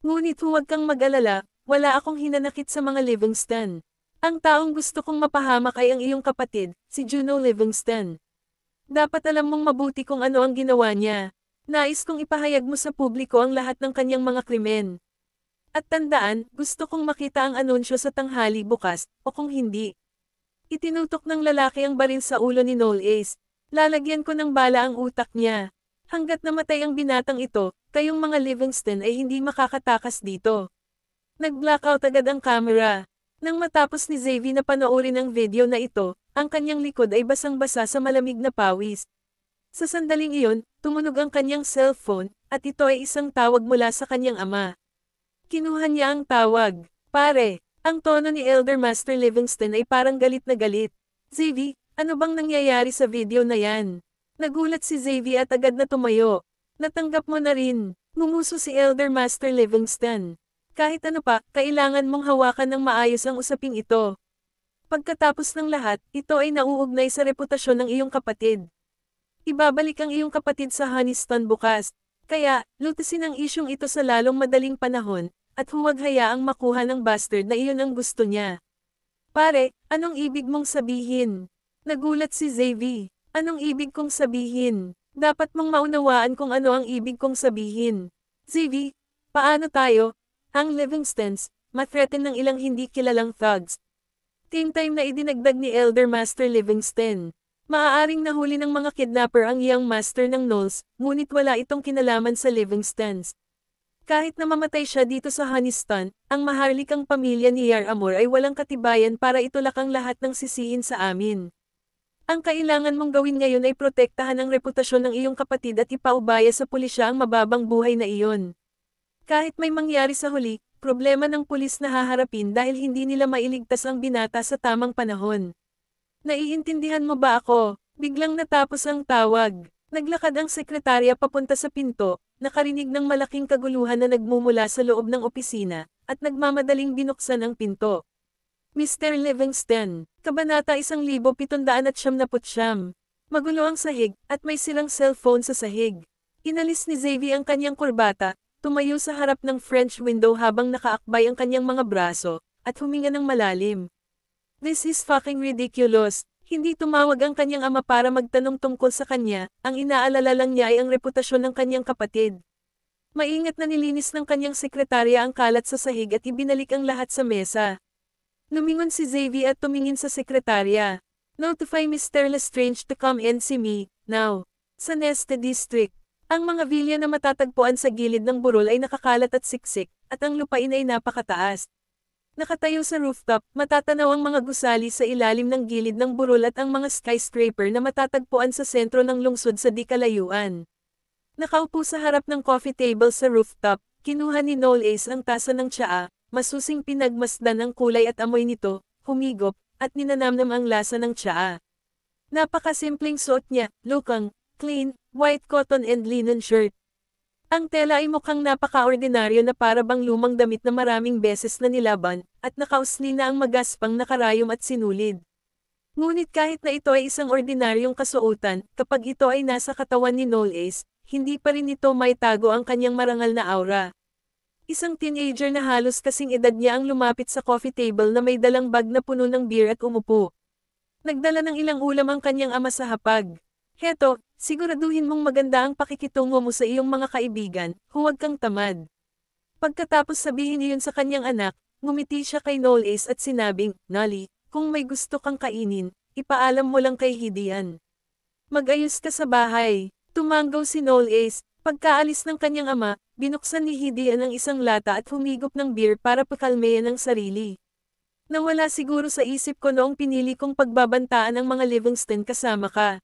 S1: Ngunit huwag kang mag-alala, wala akong hinanakit sa mga Livingston. Ang taong gusto kong mapahamak ay ang iyong kapatid, si Juno Livingston. Dapat alam mong mabuti kung ano ang ginawa niya. Nais kong ipahayag mo sa publiko ang lahat ng kanyang mga krimen. At tandaan, gusto kong makita ang anunsyo sa tanghali bukas, o kung hindi. Itinutok ng lalaki ang baril sa ulo ni Noel Ace. Lalagyan ko ng bala ang utak niya. Hanggat namatay ang binatang ito, kayong mga Livingston ay hindi makakatakas dito. Nag-blackout agad ang camera. Nang matapos ni Xavier na panoorin ang video na ito, ang kanyang likod ay basang-basa sa malamig na pawis. Sa sandaling iyon, tumunog ang kanyang cellphone, at ito ay isang tawag mula sa kanyang ama. Kinuha niya ang tawag. Pare. Ang tono ni Elder Master Livingston ay parang galit na galit. Xavier, ano bang nangyayari sa video na yan? Nagulat si Xavier at agad na tumayo. Natanggap mo na rin. Ngumuso si Elder Master Livingston. Kahit ano pa, kailangan mong hawakan ng maayos ang usaping ito. Pagkatapos ng lahat, ito ay nauugnay sa reputasyon ng iyong kapatid. Ibabalik ang iyong kapatid sa Honeyston bukas. Kaya, lutasin ang isyong ito sa lalong madaling panahon. At huwag hayaang makuha ng bastard na iyon ang gusto niya. Pare, anong ibig mong sabihin? Nagulat si Xavier. Anong ibig kong sabihin? Dapat mong maunawaan kung ano ang ibig kong sabihin. Ziggy, paano tayo? Ang Livingstons, ma-threaten ng ilang hindi kilalang thugs. Team time na idinagdag ni Elder Master Livingston. Maaaring nahuli ng mga kidnapper ang young master ng Knowles, ngunit wala itong kinalaman sa Livingstons. Kahit na mamatay siya dito sa Honeyston, ang maharlikang pamilya ni Yar Amor ay walang katibayan para itulak ang lahat ng sisihin sa amin. Ang kailangan mong gawin ngayon ay protektahan ang reputasyon ng iyong kapatid at ipaubaya sa pulisya ang mababang buhay na iyon. Kahit may mangyari sa huli, problema ng pulis na haharapin dahil hindi nila mailigtas ang binata sa tamang panahon. Naiintindihan mo ba ako? Biglang natapos ang tawag. Naglakad ang sekretarya papunta sa pinto, nakarinig ng malaking kaguluhan na nagmumula sa loob ng opisina, at nagmamadaling binuksan ang pinto. Mr. Livingston, Kabanata 1779. Magulo ang sahig, at may silang cellphone sa sahig. Inalis ni Xavier ang kanyang kurbata, tumayo sa harap ng French window habang nakaakbay ang kanyang mga braso, at huminga ng malalim. This is fucking ridiculous. Hindi tumawag ang kanyang ama para magtanong tungkol sa kanya, ang inaalala lang niya ay ang reputasyon ng kanyang kapatid. Maingat na nilinis ng kanyang sekretarya ang kalat sa sahig at ibinalik ang lahat sa mesa. Lumingon si Xavier at tumingin sa sekretarya. Notify Mr. Lestrange to come and see me, now. Sa Neste District, ang mga vilya na matatagpuan sa gilid ng burol ay nakakalat at siksik, at ang lupain ay napakataas. Nakatayo sa rooftop, matatanaw ang mga gusali sa ilalim ng gilid ng burol at ang mga skyscraper na matatagpuan sa sentro ng lungsod sa di kalayuan. Nakaupo sa harap ng coffee table sa rooftop, kinuha ni Knowles ang tasa ng tsaa, masusing pinagmasdan ang kulay at amoy nito, humigop, at ninanamnam ang lasa ng tsaa. Napakasimpleng suot niya, lukang, clean, white cotton and linen shirt. Ang tela ay mukhang napaka-ordinaryo na para bang lumang damit na maraming beses na nilaban, at nakausli na ang magaspang nakarayom at sinulid. Ngunit kahit na ito ay isang ordinaryong kasuotan, kapag ito ay nasa katawan ni Knowles, hindi pa rin ito may tago ang kanyang marangal na aura. Isang teenager na halos kasing edad niya ang lumapit sa coffee table na may dalang bag na puno ng beer at umupo. Nagdala ng ilang ulam ang kanyang ama sa hapag. Heto, siguraduhin mong maganda ang pakikitungo mo sa iyong mga kaibigan, huwag kang tamad. Pagkatapos sabihin iyon sa kanyang anak, ngumiti siya kay Knowles at sinabing, Nolly, kung may gusto kang kainin, ipaalam mo lang kay Hidian. Mag-ayos ka sa bahay. Tumanggaw si Knowles. Pagkaalis ng kanyang ama, binuksan ni Hidian ang isang lata at humigop ng beer para pakalmeyan ang sarili. Nawala siguro sa isip ko noong pinili kong pagbabantaan ang mga Livingston kasama ka.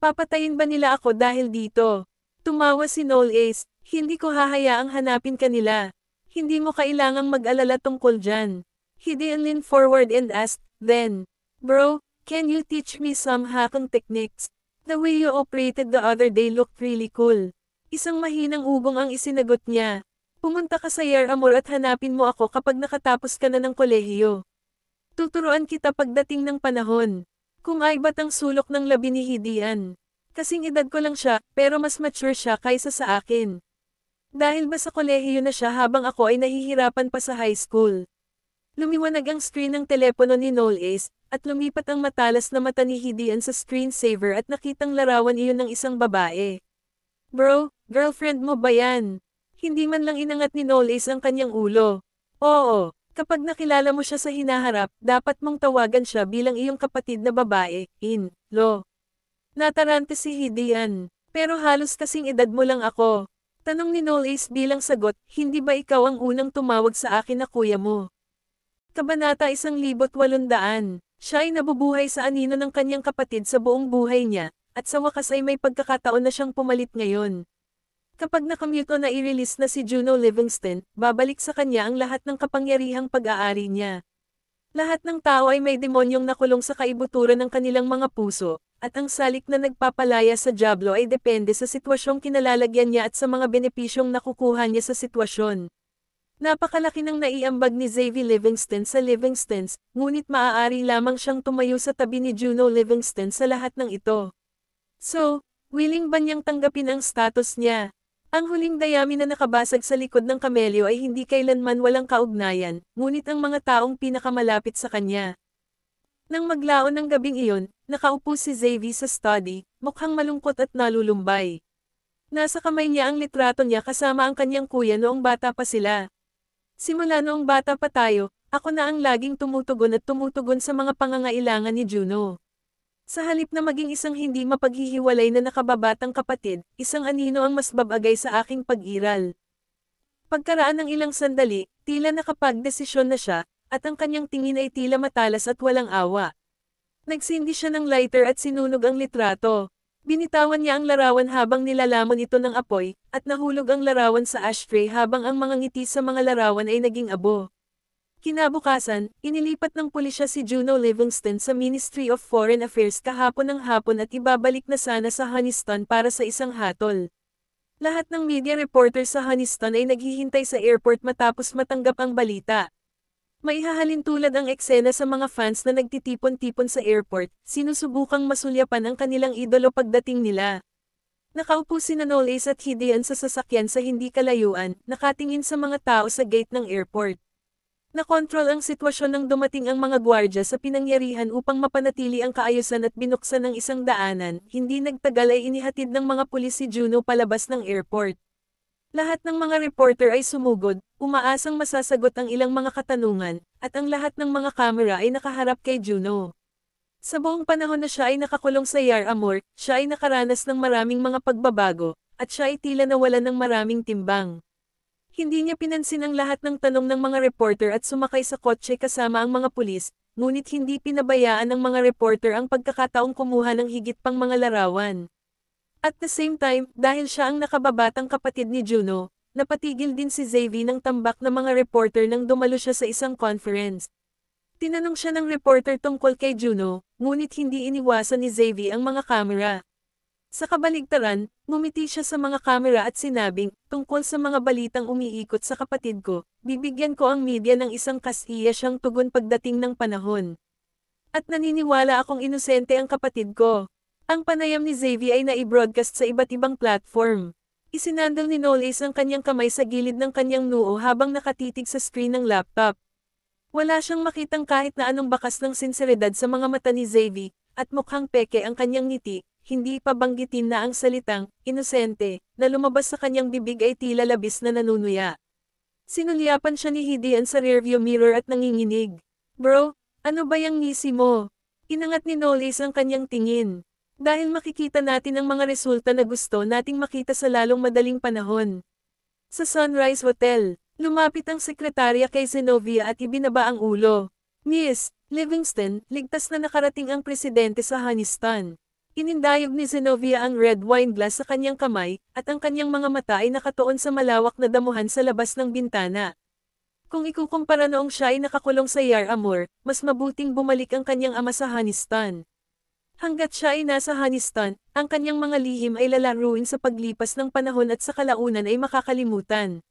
S1: Papatayin ba nila ako dahil dito? Tumawa si Knowles, hindi ko hahayaang hanapin ka nila. Hindi mo kailangang mag-alala tungkol dyan. Hidian leaned forward and asked, then, Bro, can you teach me some hacking techniques? The way you operated the other day looked really cool. Isang mahinang ugong ang isinagot niya. Pumunta ka sa Yar Amor at hanapin mo ako kapag nakatapos ka na ng kolehiyo. Tuturuan kita pagdating ng panahon. Kung ay ba't ang sulok ng labi ni Hidian. Kasing edad ko lang siya, pero mas mature siya kaysa sa akin. Dahil ba sa kolehiyo na siya habang ako ay nahihirapan pa sa high school. Lumiwanag ang screen ng telepono ni Knowles, at lumipat ang matalas na mata ni Hidian sa screensaver at nakitang larawan iyon ng isang babae. Bro, girlfriend mo ba yan? Hindi man lang inangat ni Knowles ang kanyang ulo. Oo. Kapag nakilala mo siya sa hinaharap, dapat mong tawagan siya bilang iyong kapatid na babae, in-law. Natarante si Hidian. Pero halos kasing edad mo lang ako. Tanong ni Knowles bilang sagot, hindi ba ikaw ang unang tumawag sa akin na kuya mo? Kabanata 1800. Siya ay nabubuhay sa anino ng kanyang kapatid sa buong buhay niya, at sa wakas ay may pagkakataon na siyang pumalit ngayon. Kapag nakamute o na-i-release na si Juno Livingston, babalik sa kanya ang lahat ng kapangyarihang pag-aari niya. Lahat ng tao ay may demonyong nakulong sa kaibuturan ng kanilang mga puso, at ang salik na nagpapalaya sa Diablo ay depende sa sitwasyong kinalalagyan niya at sa mga benepisyong nakukuha niya sa sitwasyon. Napakalaki ng naiambag ni Xavier Livingston sa Livingstons, ngunit maaari lamang siyang tumayo sa tabi ni Juno Livingston sa lahat ng ito. So, willing ba niyang tanggapin ang status niya? Ang huling dayami na nakabasag sa likod ng kamelyo ay hindi kailanman walang kaugnayan, ngunit ang mga taong pinakamalapit sa kanya. Nang maglaon ng gabing iyon, nakaupo si Xavi sa study, mukhang malungkot at nalulumbay. Nasa kamay niya ang litrato niya kasama ang kanyang kuya noong bata pa sila. Simula noong bata pa tayo, ako na ang laging tumutugon sa mga pangangailangan ni Juno. Sa halip na maging isang hindi mapaghihiwalay na nakababatang kapatid, isang anino ang mas babagay sa aking pag-iral. Pagkaraan ng ilang sandali, tila nakapagdesisyon na siya, at ang kanyang tingin ay tila matalas at walang awa. Nagsindi siya ng lighter at sinunog ang litrato. Binitawan niya ang larawan habang nilalamon ito ng apoy, at nahulog ang larawan sa ashtray habang ang mga ngiti sa mga larawan ay naging abo. Kinabukasan, inilipat ng pulisya si Juno Livingston sa Ministry of Foreign Affairs kahapon ng hapon at ibabalik na sana sa Houston para sa isang hatol. Lahat ng media reporter sa Houston ay naghihintay sa airport matapos matanggap ang balita. Maihahalin tulad ang eksena sa mga fans na nagtitipon-tipon sa airport, sinusubukang masulyapan ang kanilang idolo pagdating nila. Nakaupo sina Knowles at Gideon sa sasakyan sa hindi kalayuan, nakatingin sa mga tao sa gate ng airport. Nakontrol ang sitwasyon nang dumating ang mga gwardya sa pinangyarihan upang mapanatili ang kaayusan at binuksan ng isang daanan, hindi nagtagal ay inihatid ng mga pulis si Juno palabas ng airport. Lahat ng mga reporter ay sumugod, umaasang masasagot ang ilang mga katanungan, at ang lahat ng mga kamera ay nakaharap kay Juno. Sa buong panahon na siya ay nakakulong sa Yar Amor, siya ay nakaranas ng maraming mga pagbabago, at siya ay tila nawalan ng maraming timbang. Hindi niya pinansin ang lahat ng tanong ng mga reporter at sumakay sa kotse kasama ang mga pulis, ngunit hindi pinabayaan ng mga reporter ang pagkakataong kumuha ng higit pang mga larawan. At the same time, dahil siya ang nakababatang kapatid ni Juno, napatigil din si Xavi ng tambak na mga reporter nang dumalo siya sa isang conference. Tinanong siya ng reporter tungkol kay Juno, ngunit hindi iniwasan ni Xavi ang mga kamera. Sa kabaligtaran, ngumiti siya sa mga kamera at sinabing, tungkol sa mga balitang umiikot sa kapatid ko, bibigyan ko ang media ng isang kasiya siyang tugon pagdating ng panahon. At naniniwala akong inosente ang kapatid ko. Ang panayam ni Xavi ay nai-broadcast sa iba't ibang platform. Isinandal ni Knowles ang kanyang kamay sa gilid ng kanyang noo habang nakatitig sa screen ng laptop. Wala siyang makitang kahit na anong bakas ng sinseridad sa mga mata ni Xavi, at mukhang peke ang kanyang ngiti. Hindi pa banggitin na ang salitang, inosente, na lumabas sa kanyang bibig ay tila labis na nanunuya. Sinulyapan siya ni Gideon sa rearview mirror at nanginginig. Bro, ano ba yang ngisi mo? Inangat ni Knowles ang kanyang tingin. Dahil makikita natin ang mga resulta na gusto nating makita sa lalong madaling panahon. Sa Sunrise Hotel, lumapit ang sekretarya kay Zenobia at ibinaba ang ulo. Miss Livingston, ligtas na nakarating ang presidente sa Houston. Inindayog ni Zenobia ang red wine glass sa kanyang kamay, at ang kanyang mga mata ay nakatuon sa malawak na damuhan sa labas ng bintana. Kung ikukumpara noong siya ay nakakulong sa Yar Amor, mas mabuting bumalik ang kanyang ama sa Houston. Hanggat siya ay nasa Houston, ang kanyang mga lihim ay lalaruin sa paglipas ng panahon at sa kalaunan ay makakalimutan.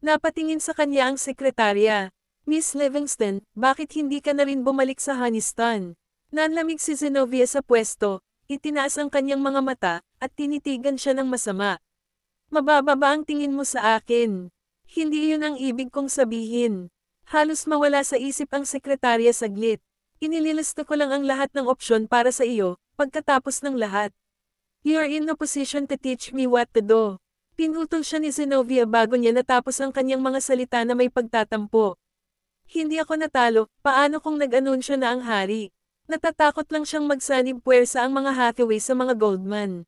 S1: Napatingin sa kanya ang sekretarya. Miss Livingston, bakit hindi ka na rin bumalik sa Houston? Nanlamig si Zenobia sa pwesto. Itinaas ang kanyang mga mata, at tinitigan siya ng masama. Mababa ba ang tingin mo sa akin? Hindi yun ang ibig kong sabihin. Halos mawala sa isip ang sekretarya saglit. Inililista ko lang ang lahat ng opsyon para sa iyo, pagkatapos ng lahat. You're in a position to teach me what to do. Pinutol siya ni Zenobia bago niya natapos ang kanyang mga salita na may pagtatampo. Hindi ako natalo, paano kung nag-anunsyo na ang hari? Natatakot lang siyang magsanib puwersa ang mga Hathaway sa mga Goldman.